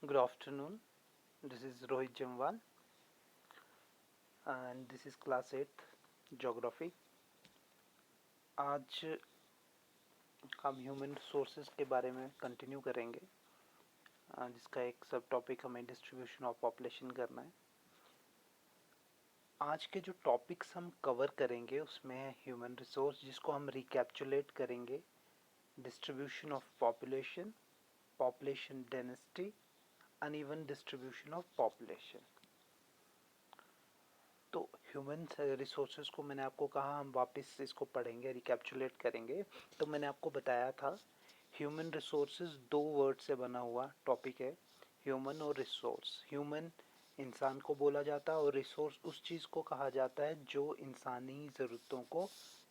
Good afternoon. This is Rohit Jamwal and this is class 8th Geography. आज हम human resources के बारे में कंटिन्यू करेंगे जिसका एक सब टॉपिक हमें डिस्ट्रीब्यूशन ऑफ पॉपुलेशन करना है। आज के जो टॉपिक्स हम कवर करेंगे उसमें है ह्यूमन रिसोर्स, जिसको हम रिकैप्चुलेट करेंगे, distribution of population, population density, uneven distribution of population. तो ह्यूमन रिसोर्सेज को मैंने आपको कहा हम वापस इसको पढ़ेंगे, रिकैप्चुलेट करेंगे। तो मैंने आपको बताया था ह्यूमन रिसोर्सेज दो वर्ड से बना हुआ टॉपिक है, ह्यूमन और रिसोर्स। ह्यूमन इंसान को बोला जाता है और रिसोर्स उस चीज़ को कहा जाता है जो इंसानी ज़रूरतों को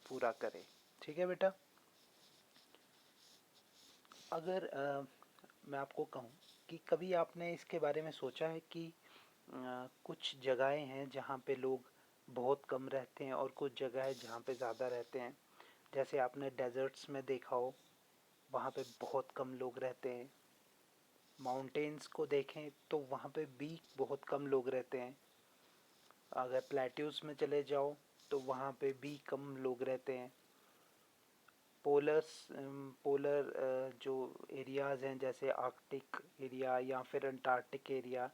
पूरा करे। ठीक है बेटा। अगर मैं आपको कहूँ कि कभी आपने इसके बारे में सोचा है कि कुछ जगहें हैं जहाँ पे लोग बहुत कम रहते हैं और कुछ जगह है जहाँ पे ज़्यादा रहते हैं। जैसे आपने डेजर्ट्स में देखा हो, वहाँ पे बहुत कम लोग रहते हैं। माउंटेन्स को देखें तो वहाँ पे भी बहुत कम लोग रहते हैं। अगर प्लेट्यूज में चले जाओ तो वहाँ पे भी कम लोग रहते हैं। पोलर जो एरियाज़ हैं जैसे आर्कटिक एरिया या फिर अंटार्कटिक एरिया,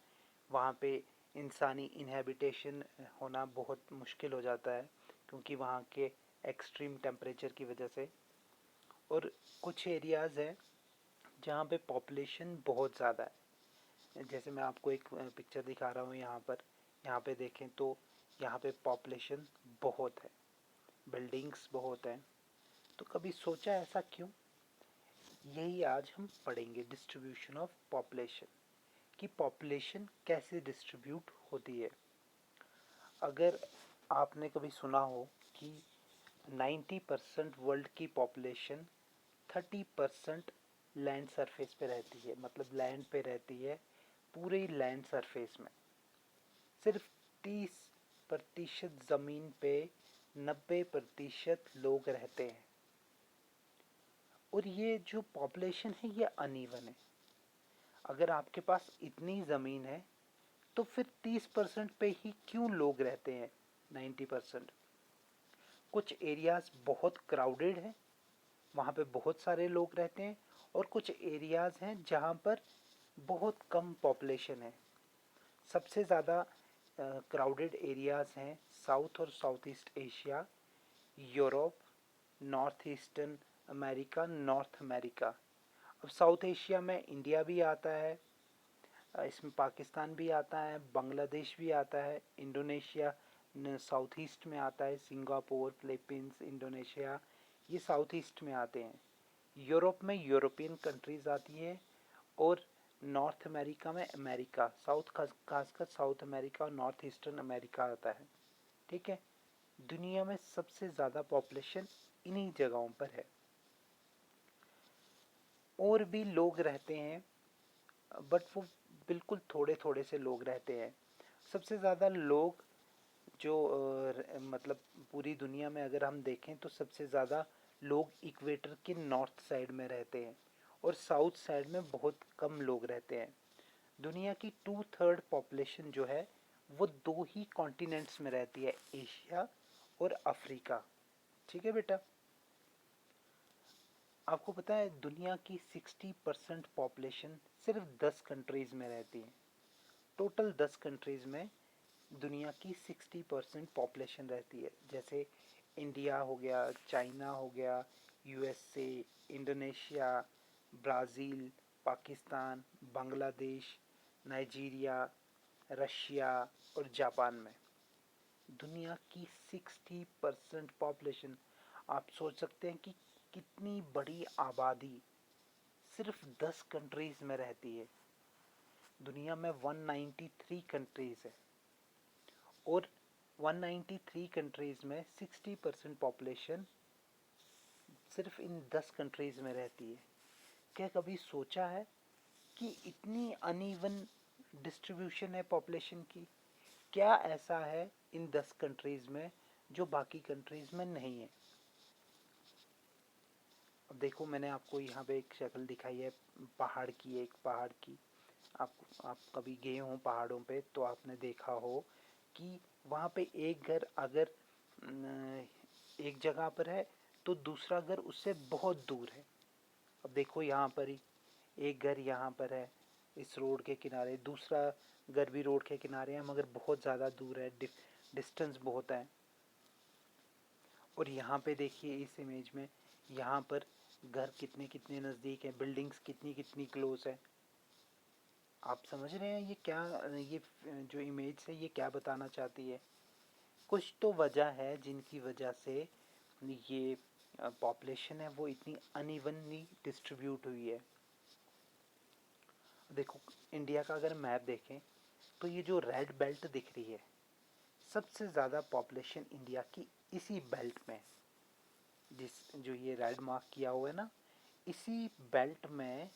वहाँ पे इंसानी इनहेबिटेशन होना बहुत मुश्किल हो जाता है क्योंकि वहाँ के एक्सट्रीम टेम्परेचर की वजह से। और कुछ एरियाज़ हैं जहाँ पे पॉपुलेशन बहुत ज़्यादा है। जैसे मैं आपको एक पिक्चर दिखा रहा हूँ यहाँ पे देखें तो यहाँ पे पॉपुलेशन बहुत है, बिल्डिंग्स बहुत हैं। तो कभी सोचा ऐसा क्यों? यही आज हम पढ़ेंगे, डिस्ट्रीब्यूशन ऑफ पॉपुलेशन, कि पॉपुलेशन कैसे डिस्ट्रीब्यूट होती है। अगर आपने कभी सुना हो कि 90% वर्ल्ड की पॉपुलेशन 30% लैंड सरफेस पे रहती है, मतलब लैंड पे रहती है, पूरे लैंड सरफेस में सिर्फ 30% ज़मीन पे 90% लोग रहते हैं। और ये जो पॉपुलेशन है ये अनइवन है। अगर आपके पास इतनी ज़मीन है तो फिर 30% पे ही क्यों लोग रहते हैं 90%? कुछ एरियाज़ बहुत क्राउडेड हैं, वहाँ पे बहुत सारे लोग रहते हैं, और कुछ एरियाज़ हैं जहाँ पर बहुत कम पॉपुलेशन है। सबसे ज़्यादा क्राउडेड एरियाज़ हैं साउथ और south east Asia, Europe, north eastern America, north America. अब साउथ एशिया में इंडिया भी आता है, इसमें पाकिस्तान भी आता है, बांग्लादेश भी आता है, इंडोनेशिया साउथ ईस्ट में आता है, सिंगापुर, फिलीपींस, इंडोनेशिया, ये साउथ ईस्ट में आते हैं। यूरोप में यूरोपियन कंट्रीज़ आती हैं, और नॉर्थ अमेरिका में अमेरिका, खासकर साउथ अमेरिका और नॉर्थ ईस्टर्न अमेरिका आता है। ठीक है। दुनिया में सबसे ज़्यादा पॉपुलेशन इन्हीं जगहों पर है। और भी लोग रहते हैं बट वो बिल्कुल थोड़े थोड़े से लोग रहते हैं। सबसे ज़्यादा लोग जो मतलब पूरी दुनिया में अगर हम देखें तो सबसे ज़्यादा लोग इक्वेटर के नॉर्थ साइड में रहते हैं और साउथ साइड में बहुत कम लोग रहते हैं। दुनिया की 2/3 पॉपुलेशन जो है वो दो ही कॉन्टिनेंट्स में रहती है, एशिया और अफ्रीका। ठीक है बेटा। आपको पता है दुनिया की 60% पॉपुलेशन सिर्फ 10 कंट्रीज़ में रहती है। टोटल 10 कंट्रीज़ में दुनिया की 60% पॉपुलेशन रहती है। जैसे इंडिया हो गया, चाइना हो गया, USA, Indonesia, Brazil, Pakistan, Bangladesh, Nigeria, Russia और जापान में दुनिया की 60% पॉपुलेशन। आप सोच सकते हैं कि कितनी बड़ी आबादी सिर्फ 10 कंट्रीज़ में रहती है। दुनिया में 193 कंट्रीज़ है और 193 कंट्रीज़ में 60% पॉपुलेशन सिर्फ इन 10 कंट्रीज़ में रहती है। क्या कभी सोचा है कि इतनी अनइवन डिस्ट्रीब्यूशन है पॉपुलेशन की? क्या ऐसा है इन 10 कंट्रीज़ में जो बाकी कंट्रीज़ में नहीं है? अब देखो, मैंने आपको यहाँ पे एक शक्ल दिखाई है पहाड़ की, एक पहाड़ की। आप कभी गए हो पहाड़ों पे तो आपने देखा हो कि वहाँ पे एक घर अगर एक जगह पर है तो दूसरा घर उससे बहुत दूर है। अब देखो यहाँ पर ही एक घर यहाँ पर है इस रोड के किनारे, दूसरा घर भी रोड के किनारे है मगर बहुत ज़्यादा दूर है, डिस्टेंस बहुत है। और यहाँ पे देखिए इस इमेज में, यहाँ पर घर कितने कितने नज़दीक है, बिल्डिंग्स कितनी कितनी क्लोज है। आप समझ रहे हैं ये क्या, ये जो इमेज है ये क्या बताना चाहती है। कुछ तो वजह है जिनकी वजह से ये पॉपुलेशन है वो इतनी अनइवनली डिस्ट्रीब्यूट हुई है। देखो इंडिया का अगर मैप देखें तो ये जो रेड बेल्ट दिख रही है, सबसे ज़्यादा पॉपुलेशन इंडिया की इसी बेल्ट में, जिस जो ये रेड मार्क किया हुआ है ना, इसी बेल्ट में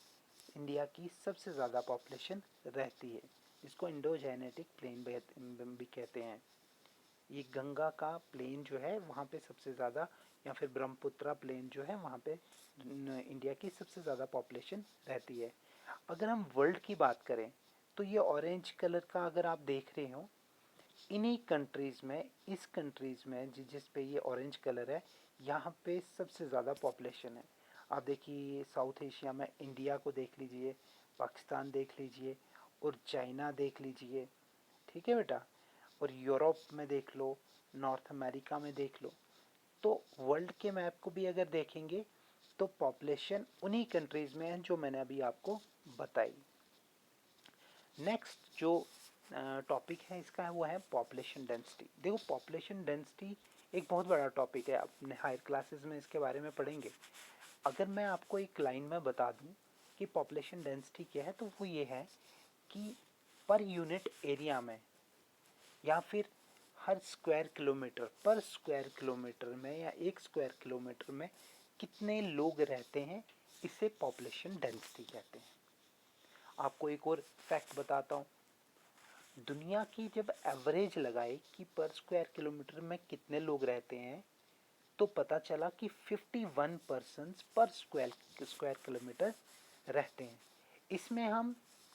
इंडिया की सबसे ज़्यादा पॉपुलेशन रहती है। इसको इंडो जेनेटिक प्लेन भी कहते हैं। ये गंगा का प्लेन जो है वहाँ पे सबसे ज़्यादा, या फिर ब्रह्मपुत्रा प्लेन जो है वहाँ पे इंडिया की सबसे ज़्यादा पॉपुलेशन रहती है। अगर हम वर्ल्ड की बात करें तो ये ऑरेंज कलर का अगर आप देख रहे हो, इन्हीं कंट्रीज़ में, इस कंट्रीज़ में जिस पे ये ऑरेंज कलर है, यहाँ पे सबसे ज़्यादा पॉपुलेशन है। आप देखिए साउथ एशिया में इंडिया को देख लीजिए, पाकिस्तान देख लीजिए और चाइना देख लीजिए, ठीक है बेटा, और यूरोप में देख लो, नॉर्थ अमेरिका में देख लो। तो वर्ल्ड के मैप को भी अगर देखेंगे तो पॉपुलेशन उन्हीं कंट्रीज़ में है जो मैंने अभी आपको बताई। नेक्स्ट जो टॉपिक है इसका वो है पॉपुलेशन डेंसिटी। देखो पॉपुलेशन डेंसिटी एक बहुत बड़ा टॉपिक है, अपने हायर क्लासेस में इसके बारे में पढ़ेंगे। अगर मैं आपको एक लाइन में बता दूं कि पॉपुलेशन डेंसिटी क्या है तो वो ये है कि पर यूनिट एरिया में या फिर हर स्क्वायर किलोमीटर, पर स्क्वायर किलोमीटर में या एक स्क्वायर किलोमीटर में कितने लोग रहते हैं, इसे पॉपुलेशन डेंसिटी कहते हैं। आपको एक और फैक्ट बताता हूँ। दुनिया की जब एवरेज लगाई कि पर स्क्वायर किलोमीटर में कितने लोग रहते हैं तो पता चला कि 51 पर्सन्स पर स्क्वायर किलोमीटर रहते हैं। इसमें हम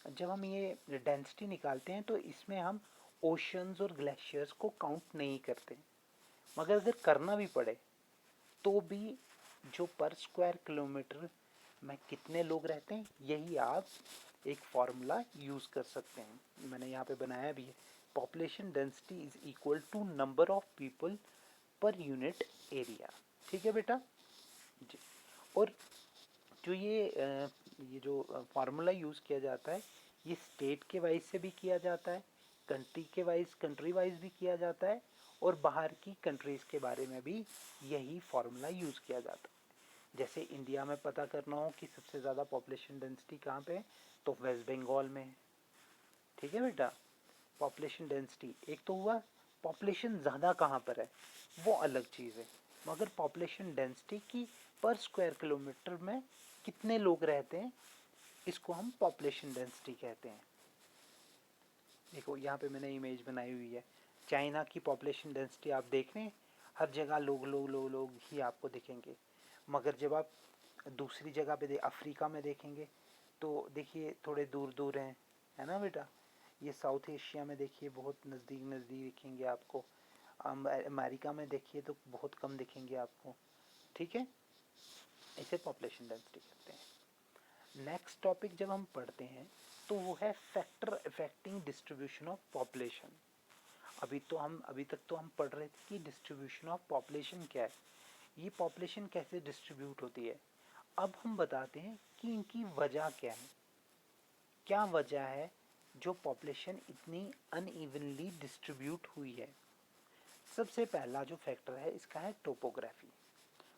जब हम ये डेंसिटी निकालते हैं तो इसमें हम ओशंस और ग्लेशियर्स को काउंट नहीं करते, मगर अगर करना भी पड़े तो भी जो पर स्क्वायर किलोमीटर में कितने लोग रहते हैं यही आप एक फॉर्मूला यूज़ कर सकते हैं। मैंने यहाँ पे बनाया भी है, population density is equal to number of people per unit area. ठीक है बेटा जी। और जो ये जो फार्मूला यूज़ किया जाता है ये स्टेट के वाइज से भी किया जाता है, कंट्री वाइज भी किया जाता है, और बाहर की कंट्रीज़ के बारे में भी यही फार्मूला यूज़ किया जाता है। जैसे इंडिया में पता करना हो कि सबसे ज़्यादा पॉपुलेशन डेंसिटी कहाँ पे है तो वेस्ट बंगाल में है। ठीक है बेटा, पॉपुलेशन डेंसिटी एक तो हुआ, पॉपुलेशन ज़्यादा कहाँ पर है वो अलग चीज़ है, मगर पॉपुलेशन डेंसिटी की पर स्क्वायर किलोमीटर में कितने लोग रहते हैं इसको हम पॉपुलेशन डेंसिटी कहते हैं। देखो यहाँ पे मैंने इमेज बनाई हुई है, चाइना की पॉपुलेशन डेंसिटी आप देख रहे हैं, हर जगह लोग लोग लोग लोग ही आपको दिखेंगे। मगर जब आप दूसरी जगह पे अफ्रीका में देखेंगे तो देखिए थोड़े दूर दूर हैं, है ना बेटा। ये साउथ एशिया में देखिए बहुत नज़दीक नज़दीक दिखेंगे आपको, अमेरिका में देखिए तो बहुत कम दिखेंगे आपको। ठीक है, इसे पॉपुलेशन डेंसिटी कहते हैं। नेक्स्ट टॉपिक जब हम पढ़ते हैं तो वो है factor affecting distribution of population. अभी तक तो हम पढ़ रहे थे कि डिस्ट्रीब्यूशन ऑफ पॉपुलेशन क्या है, ये पॉपुलेशन कैसे डिस्ट्रीब्यूट होती है। अब हम बताते हैं कि इनकी वजह क्या है, क्या वजह है जो पॉपुलेशन इतनी अनइवनली डिस्ट्रीब्यूट हुई है। सबसे पहला जो फैक्टर है इसका है टोपोग्राफी।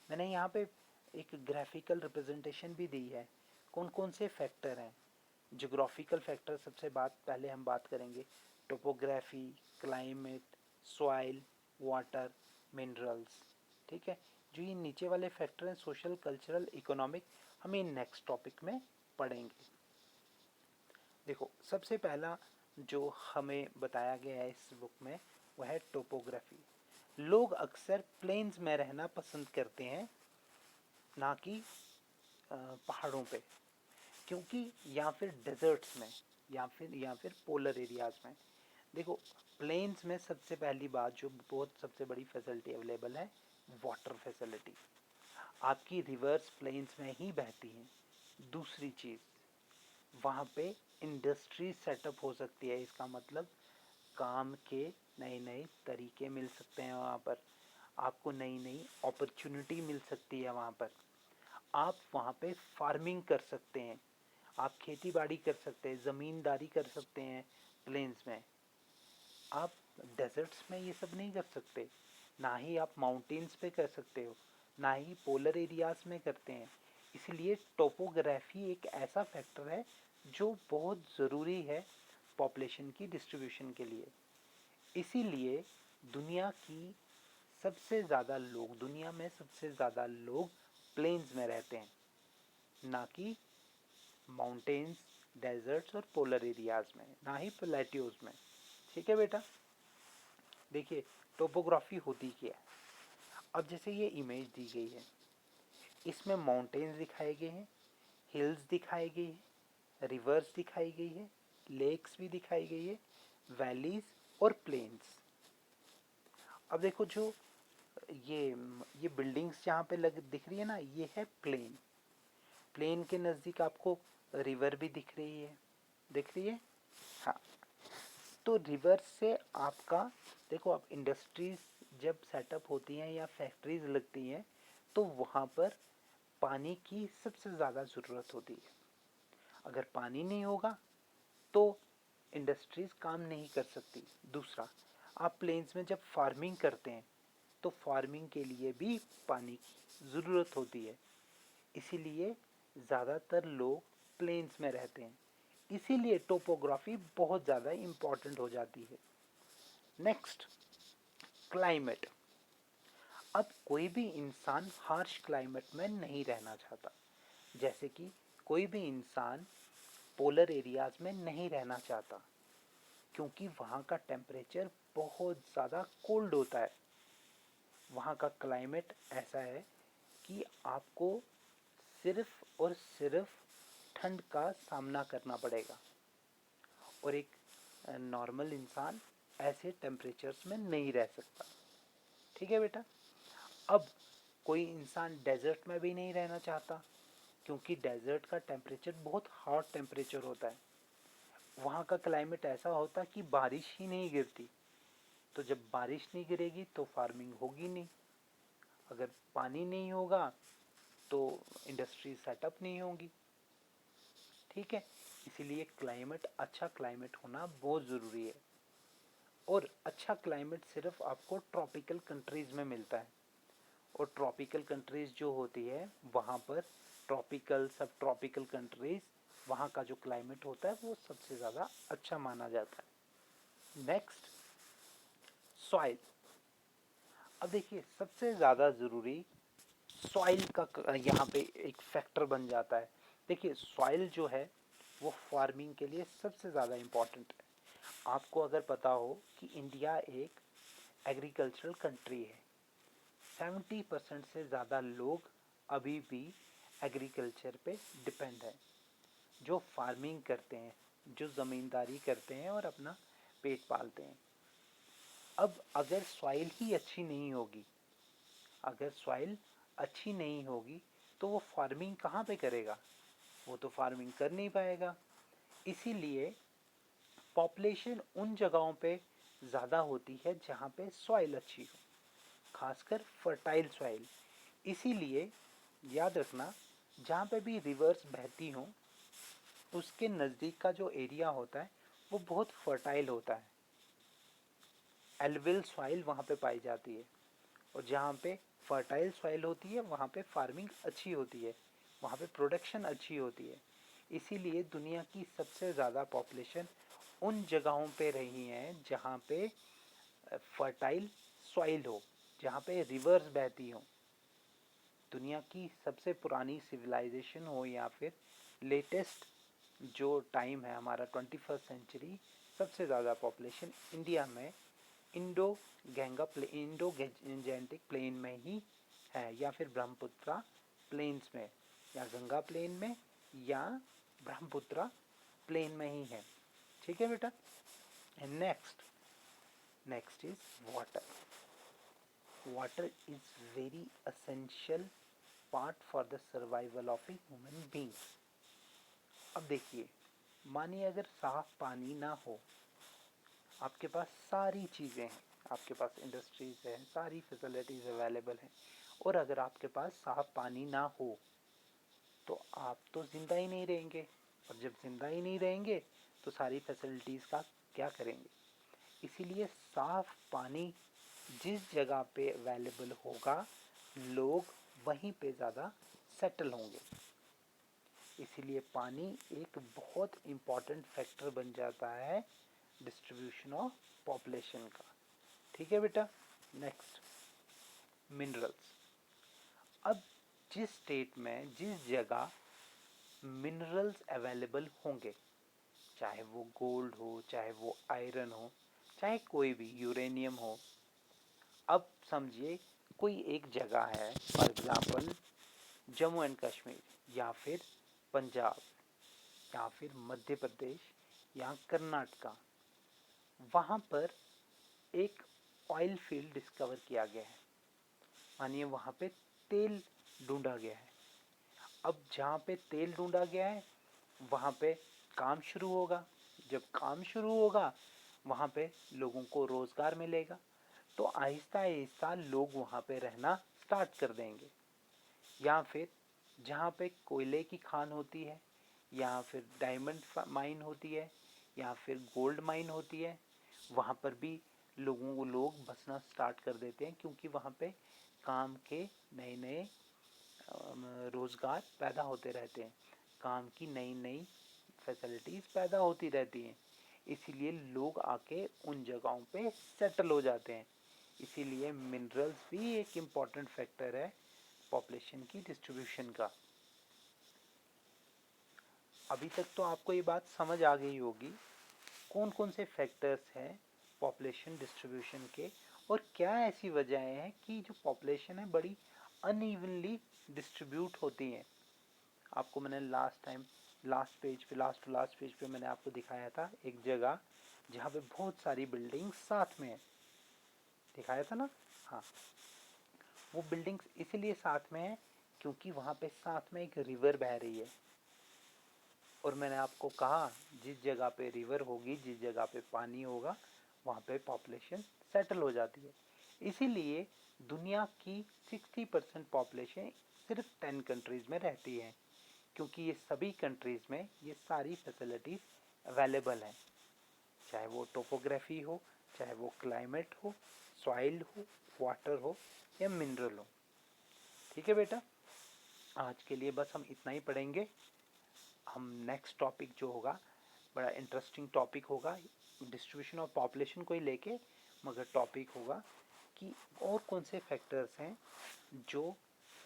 मैंने यहाँ पे एक ग्राफिकल रिप्रेजेंटेशन भी दी है, कौन कौन से फैक्टर हैं। जोग्राफिकल फैक्टर सबसे पहले हम बात करेंगे, topography, climate, soil, water, minerals. ठीक है, जो ये नीचे वाले फैक्टर हैं सोशल, कल्चरल, इकोनॉमिक, हम ये नेक्स्ट टॉपिक में पढ़ेंगे। देखो सबसे पहला जो हमें बताया गया है इस बुक में वह है टोपोग्राफी। लोग अक्सर प्लेन्स में रहना पसंद करते हैं ना कि पहाड़ों पे, क्योंकि या फिर डेजर्ट्स में, या फिर पोलर एरियाज़ में। देखो, प्लेन्स में सबसे पहली बात जो बहुत सबसे बड़ी फैसिलिटी अवेलेबल है, वाटर फैसिलिटी। आपकी रिवर्स प्लेन्स में ही बहती हैं। दूसरी चीज़, वहाँ पे इंडस्ट्री सेटअप हो सकती है। इसका मतलब काम के नए नए तरीके मिल सकते हैं वहाँ पर, आपको नई नई अपॉर्चुनिटी मिल सकती है वहाँ पर। आप वहाँ पे फार्मिंग कर सकते हैं, आप खेती बाड़ी कर सकते हैं, ज़मींदारी कर सकते हैं प्लेन्स में। आप डेजर्ट्स में ये सब नहीं कर सकते, ना ही आप माउंटेन्स पे कर सकते हो, ना ही पोलर एरियाज़ में करते हैं। इसलिए टोपोग्राफी एक ऐसा फैक्टर है जो बहुत ज़रूरी है पॉपुलेशन की डिस्ट्रीब्यूशन के लिए। इसीलिए दुनिया में सबसे ज़्यादा लोग प्लेन्स में रहते हैं, ना कि माउंटेन्स, डेजर्ट्स और पोलर एरियाज़ में, ना ही प्लेट्यूज में। ठीक है बेटा। देखिए, टोपोग्राफी होती क्या है। अब जैसे ये इमेज दी गई है, इसमें माउंटेन्स दिखाए गए हैं, हिल्स दिखाई गई है, रिवर्स दिखाई गई है, लेक्स भी दिखाई गई है, वैलीज और प्लेन्स। अब देखो, जो ये बिल्डिंग्स जहाँ पे दिख रही है ना, ये है प्लेन। प्लेन के नज़दीक आपको रिवर भी दिख रही है। हाँ, तो रिवर से आपका, देखो, आप इंडस्ट्रीज जब सेटअप होती हैं या फैक्ट्रीज लगती हैं तो वहाँ पर पानी की सबसे ज़्यादा ज़रूरत होती है। अगर पानी नहीं होगा तो इंडस्ट्रीज काम नहीं कर सकती। दूसरा, आप प्लेन्स में जब फार्मिंग करते हैं तो फार्मिंग के लिए भी पानी की ज़रूरत होती है। इसीलिए ज़्यादातर लोग प्लेन्स में रहते हैं। इसीलिए टोपोग्राफी बहुत ज़्यादा इम्पॉर्टेंट हो जाती है। Next, climate. अब कोई भी इंसान हार्श क्लाइमेट में नहीं रहना चाहता। जैसे कि कोई भी इंसान पोलर एरियाज़ में नहीं रहना चाहता, क्योंकि वहाँ का टेम्परेचर बहुत ज़्यादा कोल्ड होता है। वहाँ का क्लाइमेट ऐसा है कि आपको सिर्फ और सिर्फ ठंड का सामना करना पड़ेगा, और एक नॉर्मल इंसान ऐसे टेम्परेचर्स में नहीं रह सकता। ठीक है बेटा। अब कोई इंसान डेजर्ट में भी नहीं रहना चाहता, क्योंकि डेजर्ट का टेम्परेचर बहुत हॉट टेम्परेचर होता है। वहाँ का क्लाइमेट ऐसा होता है कि बारिश ही नहीं गिरती। तो जब बारिश नहीं गिरेगी तो फार्मिंग होगी नहीं, अगर पानी नहीं होगा तो इंडस्ट्री सेटअप नहीं होगी। ठीक है। इसीलिए अच्छा क्लाइमेट होना बहुत ज़रूरी है। और अच्छा क्लाइमेट सिर्फ आपको ट्रॉपिकल कंट्रीज़ में मिलता है। और ट्रॉपिकल कंट्रीज़ जो होती है वहाँ पर ट्रॉपिकल, सब ट्रॉपिकल कंट्रीज़, वहाँ का जो क्लाइमेट होता है वो सबसे ज़्यादा अच्छा माना जाता है। Next, soil. अब देखिए, सबसे ज़्यादा ज़रूरी सॉइल का यहाँ पे एक फैक्टर बन जाता है। देखिए, सॉइल जो है वो फार्मिंग के लिए सबसे ज़्यादा इम्पॉर्टेंट है। आपको अगर पता हो कि इंडिया एक एग्रीकल्चरल कंट्री है, 70% से ज़्यादा लोग अभी भी एग्रीकल्चर पे डिपेंड है, जो फार्मिंग करते हैं, जो ज़मींदारी करते हैं और अपना पेट पालते हैं। अब अगर सॉइल ही अच्छी नहीं होगी, अगर सॉइल अच्छी नहीं होगी तो वो फार्मिंग कहाँ पे करेगा? वो तो फार्मिंग कर नहीं पाएगा। इसीलिए पॉपुलेशन उन जगहों पे ज़्यादा होती है जहाँ पे सॉइल अच्छी हो, खासकर फर्टाइल सॉइल। इसीलिए याद रखना, जहाँ पे भी रिवर्स बहती हों उसके नज़दीक का जो एरिया होता है वो बहुत फर्टाइल होता है। एल्विल सॉइल वहाँ पे पाई जाती है, और जहाँ पे फर्टाइल सॉइल होती है वहाँ पे फार्मिंग अच्छी होती है, वहाँ पे प्रोडक्शन अच्छी होती है। इसीलिए दुनिया की सबसे ज़्यादा पॉपुलेशन उन जगहों पे रही हैं जहाँ पे फर्टाइल सॉइल हो, जहाँ पे रिवर्स बहती हो। दुनिया की सबसे पुरानी सिविलाइजेशन हो या फिर लेटेस्ट जो टाइम है हमारा 21st सेंचुरी, सबसे ज़्यादा पॉपुलेशन इंडिया में इंडो गैंजेटिक प्लेन में ही है, या फिर ब्रह्मपुत्रा प्लेन्स में, या गंगा प्लेन में, या ब्रह्मपुत्रा प्लेन में ही है। ठीक है बेटा। And next is water. Water is very essential part for the survival of a human being. अब देखिए, मानिए अगर साफ पानी ना हो, आपके पास सारी चीज़ें हैं, आपके पास इंडस्ट्रीज है, सारी फैसिलिटीज़ अवेलेबल हैं, और अगर आपके पास साफ पानी ना हो तो आप तो ज़िंदा ही नहीं रहेंगे, और जब ज़िंदा ही नहीं रहेंगे तो सारी फैसिलिटीज़ का क्या करेंगे। इसीलिए साफ पानी जिस जगह पे अवेलेबल होगा, लोग वहीं पे ज़्यादा सेटल होंगे। इसीलिए पानी एक बहुत इम्पॉर्टेंट फैक्टर बन जाता है डिस्ट्रीब्यूशन ऑफ पॉपुलेशन का। ठीक है बेटा। Next, minerals. अब जिस स्टेट में, जिस जगह मिनरल्स अवेलेबल होंगे, चाहे वो गोल्ड हो, चाहे वो आयरन हो, चाहे कोई भी यूरेनियम हो। अब समझिए कोई एक जगह है, for example Jammu and Kashmir, या फिर पंजाब, या फिर मध्य प्रदेश, या कर्नाटका। वहाँ पर एक ऑयल फील्ड डिस्कवर किया गया है, मानिए वहाँ पे तेल ढूंढा गया है। अब जहाँ पे तेल ढूंढा गया है वहाँ पे काम शुरू होगा। जब काम शुरू होगा वहाँ पे लोगों को रोज़गार मिलेगा, तो आहिस्ता आहिस्ता लोग वहाँ पे रहना स्टार्ट कर देंगे। या फिर जहाँ पे कोयले की खान होती है, या फिर डायमंड माइन होती है, या फिर गोल्ड माइन होती है, वहाँ पर भी लोग बसना स्टार्ट कर देते हैं, क्योंकि वहाँ पे काम के नए नए रोज़गार पैदा होते रहते हैं, काम की नई नई फैसिलिटीज़ पैदा होती रहती हैं। इसीलिए लोग आके उन जगहों पे सेटल हो जाते हैं। इसीलिए मिनरल्स भी एक इम्पॉर्टेंट फैक्टर है पॉपुलेशन की डिस्ट्रीब्यूशन का। अभी तक तो आपको ये बात समझ आ गई होगी कौन कौन से फैक्टर्स हैं पॉपुलेशन डिस्ट्रीब्यूशन के, और क्या ऐसी वजहें हैं कि जो पॉपुलेशन है बड़ी अनइवनली डिस्ट्रीब्यूट होती हैं। आपको मैंने लास्ट पेज पे मैंने आपको दिखाया था एक जगह जहाँ पे बहुत सारी बिल्डिंग्स साथ में है, दिखाया था ना। हाँ, वो बिल्डिंग्स इसलिए साथ में है क्योंकि वहाँ पे साथ में एक रिवर बह रही है, और मैंने आपको कहा जिस जगह पे रिवर होगी, जिस जगह पे पानी होगा, वहाँ पे पॉपुलेशन सेटल हो जाती है। इसीलिए दुनिया की 60% पॉपुलेशन सिर्फ 10 कंट्रीज़ में रहती है, क्योंकि ये सभी कंट्रीज़ में ये सारी फैसिलिटीज़ अवेलेबल हैं, चाहे वो टोपोग्राफी हो, चाहे वो क्लाइमेट हो, सॉइल हो, वाटर हो, या मिनरल हो। ठीक है बेटा, आज के लिए बस हम इतना ही पढ़ेंगे। हम नेक्स्ट टॉपिक जो होगा बड़ा इंटरेस्टिंग टॉपिक होगा, डिस्ट्रीब्यूशन ऑफ पॉपुलेशन को ही लेके, मगर टॉपिक होगा कि और कौन से फैक्टर्स हैं जो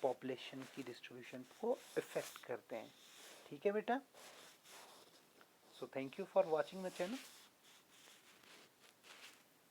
पॉपुलेशन की डिस्ट्रीब्यूशन को इफ़ेक्ट करते हैं। ठीक है बेटा, so thank you for watching the channel.